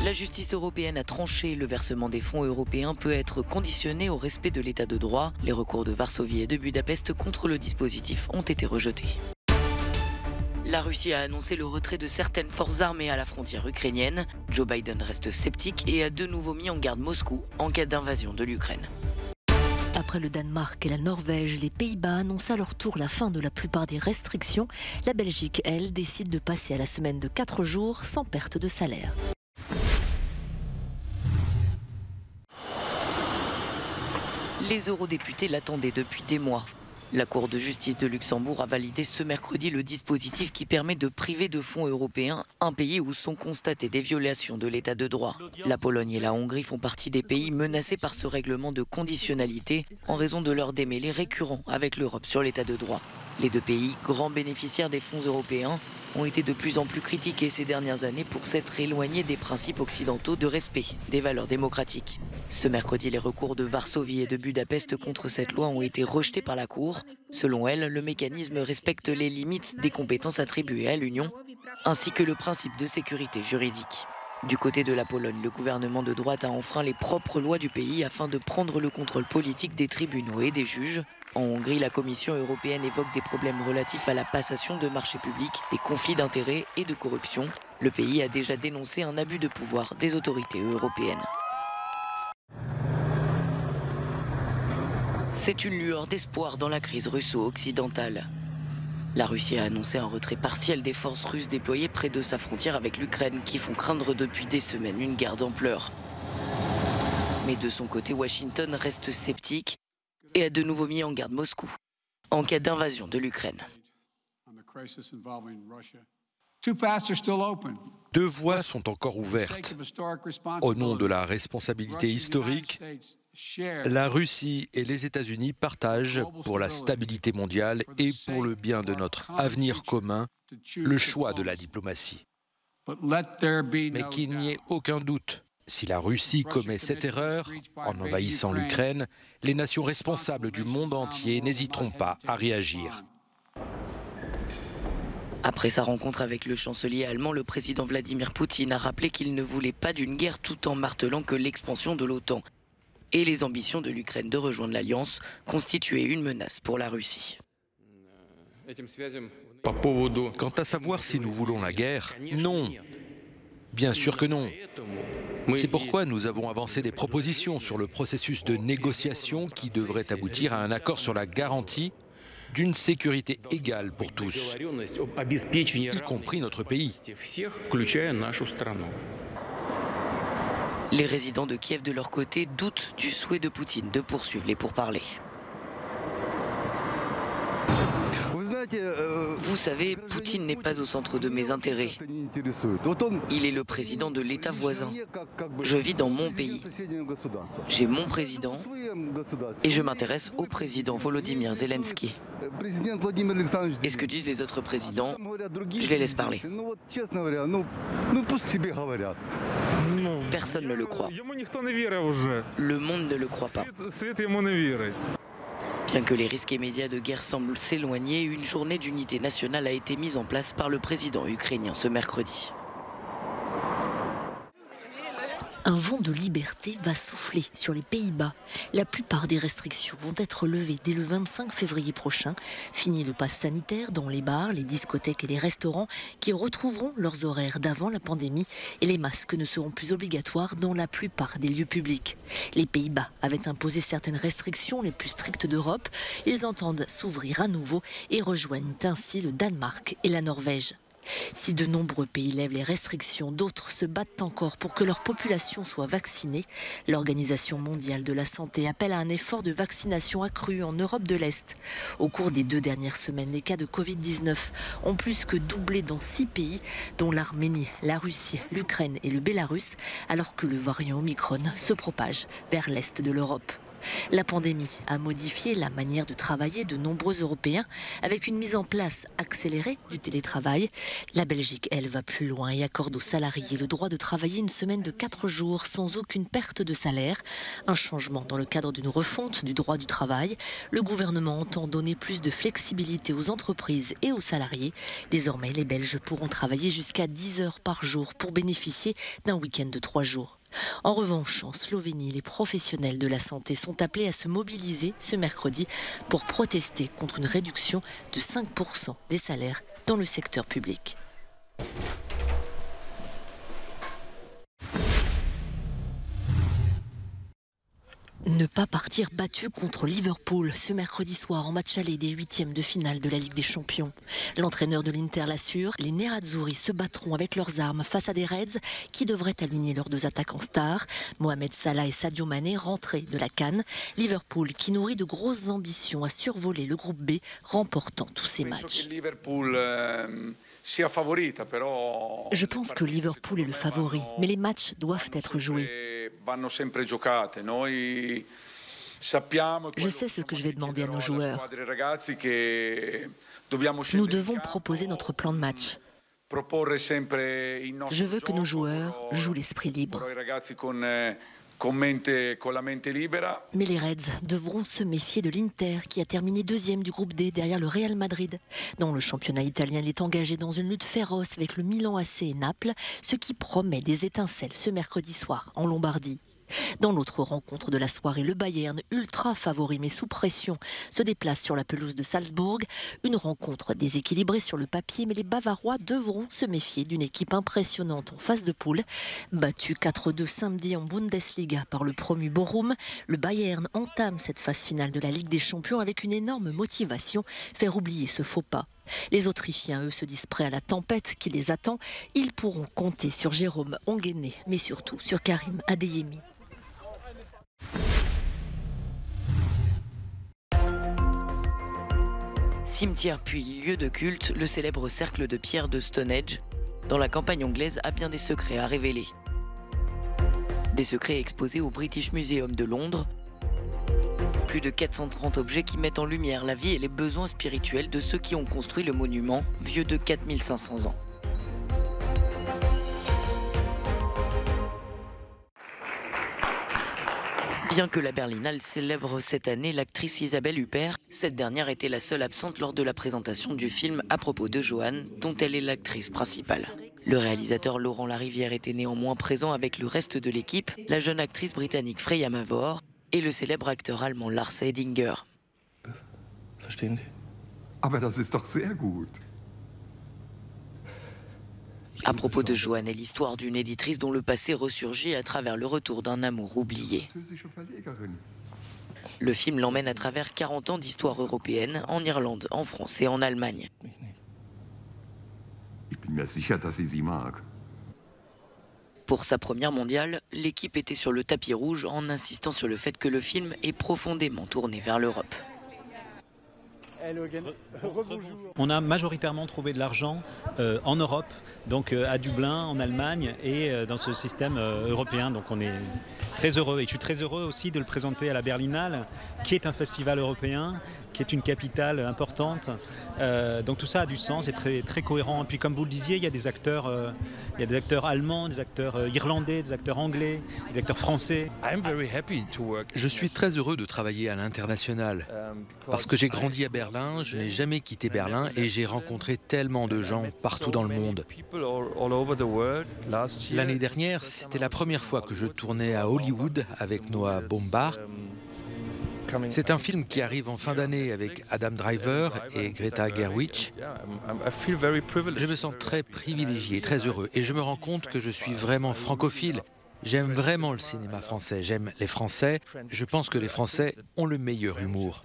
La justice européenne a tranché. Le versement des fonds européens peut être conditionné au respect de l'état de droit. Les recours de Varsovie et de Budapest contre le dispositif ont été rejetés. La Russie a annoncé le retrait de certaines forces armées à la frontière ukrainienne. Joe Biden reste sceptique et a de nouveau mis en garde Moscou en cas d'invasion de l'Ukraine. Après le Danemark et la Norvège, les Pays-Bas annoncent à leur tour la fin de la plupart des restrictions. La Belgique, elle, décide de passer à la semaine de 4 jours sans perte de salaire. Les eurodéputés l'attendaient depuis des mois. La Cour de justice de Luxembourg a validé ce mercredi le dispositif qui permet de priver de fonds européens un pays où sont constatées des violations de l'état de droit. La Pologne et la Hongrie font partie des pays menacés par ce règlement de conditionnalité en raison de leurs démêlés récurrents avec l'Europe sur l'état de droit. Les deux pays, grands bénéficiaires des fonds européens, ont été de plus en plus critiqués ces dernières années pour s'être éloignés des principes occidentaux de respect des valeurs démocratiques. Ce mercredi, les recours de Varsovie et de Budapest contre cette loi ont été rejetés par la Cour. Selon elle, le mécanisme respecte les limites des compétences attribuées à l'Union, ainsi que le principe de sécurité juridique. Du côté de la Pologne, le gouvernement de droite a enfreint les propres lois du pays afin de prendre le contrôle politique des tribunaux et des juges. En Hongrie, la Commission européenne évoque des problèmes relatifs à la passation de marchés publics, des conflits d'intérêts et de corruption. Le pays a déjà dénoncé un abus de pouvoir des autorités européennes. C'est une lueur d'espoir dans la crise russo-occidentale. La Russie a annoncé un retrait partiel des forces russes déployées près de sa frontière avec l'Ukraine qui font craindre depuis des semaines une guerre d'ampleur. Mais de son côté, Washington reste sceptique et a de nouveau mis en garde Moscou en cas d'invasion de l'Ukraine. Deux voies sont encore ouvertes. Au nom de la responsabilité historique, la Russie et les États-Unis partagent, pour la stabilité mondiale et pour le bien de notre avenir commun, le choix de la diplomatie. Mais qu'il n'y ait aucun doute. Si la Russie commet cette erreur, en envahissant l'Ukraine, les nations responsables du monde entier n'hésiteront pas à réagir. Après sa rencontre avec le chancelier allemand, le président Vladimir Poutine a rappelé qu'il ne voulait pas d'une guerre tout en martelant que l'expansion de l'OTAN et les ambitions de l'Ukraine de rejoindre l'Alliance constituaient une menace pour la Russie. Quant à savoir si nous voulons la guerre, non. Bien sûr que non. C'est pourquoi nous avons avancé des propositions sur le processus de négociation qui devrait aboutir à un accord sur la garantie d'une sécurité égale pour tous, y compris notre pays. Les résidents de Kiev, de leur côté, doutent du souhait de Poutine de poursuivre les pourparlers. Vous savez, Poutine n'est pas au centre de mes intérêts. Il est le président de l'État voisin. Je vis dans mon pays. J'ai mon président et je m'intéresse au président Volodymyr Zelensky. Et ce que disent les autres présidents, je les laisse parler. Personne ne le croit. Le monde ne le croit pas. Bien que les risques immédiats de guerre semblent s'éloigner, une journée d'unité nationale a été mise en place par le président ukrainien ce mercredi. Un vent de liberté va souffler sur les Pays-Bas. La plupart des restrictions vont être levées dès le 25 février prochain. Fini le pass sanitaire dans les bars, les discothèques et les restaurants qui retrouveront leurs horaires d'avant la pandémie et les masques ne seront plus obligatoires dans la plupart des lieux publics. Les Pays-Bas avaient imposé certaines restrictions les plus strictes d'Europe. Ils entendent s'ouvrir à nouveau et rejoignent ainsi le Danemark et la Norvège. Si de nombreux pays lèvent les restrictions, d'autres se battent encore pour que leur population soit vaccinée. L'Organisation mondiale de la santé appelle à un effort de vaccination accru en Europe de l'Est. Au cours des 2 dernières semaines, les cas de Covid-19 ont plus que doublé dans 6 pays, dont l'Arménie, la Russie, l'Ukraine et le Bélarus, alors que le variant Omicron se propage vers l'Est de l'Europe. La pandémie a modifié la manière de travailler de nombreux Européens avec une mise en place accélérée du télétravail. La Belgique, elle, va plus loin et accorde aux salariés le droit de travailler une semaine de 4 jours sans aucune perte de salaire. Un changement dans le cadre d'une refonte du droit du travail. Le gouvernement entend donner plus de flexibilité aux entreprises et aux salariés. Désormais, les Belges pourront travailler jusqu'à 10 heures par jour pour bénéficier d'un week-end de 3 jours. En revanche, en Slovénie, les professionnels de la santé sont appelés à se mobiliser ce mercredi pour protester contre une réduction de 5% des salaires dans le secteur public. Ne pas partir battu contre Liverpool ce mercredi soir en match aller des 8e de finale de la Ligue des Champions. L'entraîneur de l'Inter l'assure, les Nerazzurri se battront avec leurs armes face à des Reds qui devraient aligner leurs 2 attaquants stars. Mohamed Salah et Sadio Mané rentrés de la CAN. Liverpool qui nourrit de grosses ambitions à survoler le groupe B, remportant tous ses matchs. Je pense que Liverpool est le favori, mais les matchs doivent être joués. Je sais ce que je vais demander à nos joueurs. Nous devons proposer notre plan de match. Je veux que nos joueurs jouent l'esprit libre. Mais les Reds devront se méfier de l'Inter qui a terminé 2e du groupe D derrière le Real Madrid. Dans le championnat italien, il est engagé dans une lutte féroce avec le Milan AC et Naples, ce qui promet des étincelles ce mercredi soir en Lombardie. Dans l'autre rencontre de la soirée, le Bayern, ultra favori mais sous pression, se déplace sur la pelouse de Salzbourg. Une rencontre déséquilibrée sur le papier, mais les Bavarois devront se méfier d'une équipe impressionnante en phase de poule. Battu 4-2 samedi en Bundesliga par le promu Bochum, le Bayern entame cette phase finale de la Ligue des Champions avec une énorme motivation, faire oublier ce faux pas. Les Autrichiens, eux, se disent prêts à la tempête qui les attend. Ils pourront compter sur Jérôme Onguené, mais surtout sur Karim Adeyemi. Cimetière puis lieu de culte, le célèbre cercle de pierre de Stonehenge, dans la campagne anglaise, a bien des secrets à révéler. Des secrets exposés au British Museum de Londres. Plus de 430 objets qui mettent en lumière la vie et les besoins spirituels de ceux qui ont construit le monument, vieux de 4500 ans. Bien que la Berlinale célèbre cette année l'actrice Isabelle Huppert, cette dernière était la seule absente lors de la présentation du film à propos de Joanne, dont elle est l'actrice principale. Le réalisateur Laurent Larivière était néanmoins présent avec le reste de l'équipe, la jeune actrice britannique Freya Mavor et le célèbre acteur allemand Lars Eidinger. Verstehen Sie? Aber das ist doch sehr gut. À propos de Joanne est l'histoire d'une éditrice dont le passé ressurgit à travers le retour d'un amour oublié. Le film l'emmène à travers 40 ans d'histoire européenne, en Irlande, en France et en Allemagne. Pour sa première mondiale, l'équipe était sur le tapis rouge en insistant sur le fait que le film est profondément tourné vers l'Europe. On a majoritairement trouvé de l'argent en Europe, donc à Dublin, en Allemagne et dans ce système européen. Donc on est très heureux. Et je suis très heureux aussi de le présenter à la Berlinale, qui est un festival européen, qui est une capitale importante. Donc tout ça a du sens et très, très cohérent. Et puis comme vous le disiez, il y a des acteurs allemands, des acteurs irlandais, des acteurs anglais, des acteurs français. Je suis très heureux de travailler à l'international. Parce que j'ai grandi à Berlin, je n'ai jamais quitté Berlin et j'ai rencontré tellement de gens partout dans le monde. L'année dernière, c'était la première fois que je tournais à Hollywood avec Noah Baumbach. C'est un film qui arrive en fin d'année avec Adam Driver et Greta Gerwig. Je me sens très privilégié, très heureux et je me rends compte que je suis vraiment francophile. J'aime vraiment le cinéma français, j'aime les Français. Je pense que les Français ont le meilleur humour.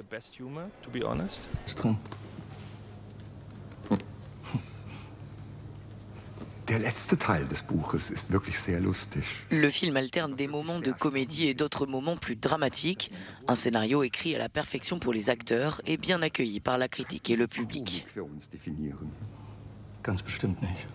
Le film alterne des moments de comédie et d'autres moments plus dramatiques. Un scénario écrit à la perfection pour les acteurs et bien accueilli par la critique et le public. Ganz bestimmt nicht.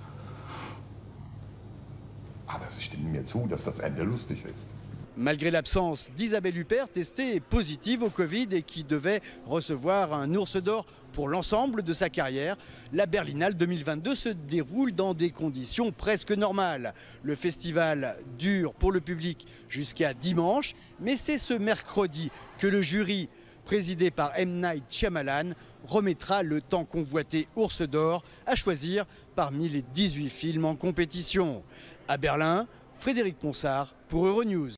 Aber Sie stimmen mir zu, dass das Ende lustig ist. Malgré l'absence d'Isabelle Huppert, testée positive au Covid et qui devait recevoir un ours d'or pour l'ensemble de sa carrière, la Berlinale 2022 se déroule dans des conditions presque normales. Le festival dure pour le public jusqu'à dimanche, mais c'est ce mercredi que le jury, présidé par M. Night Shyamalan, remettra le tant convoité ours d'or à choisir parmi les 18 films en compétition. À Berlin, Frédéric Ponsard pour Euronews.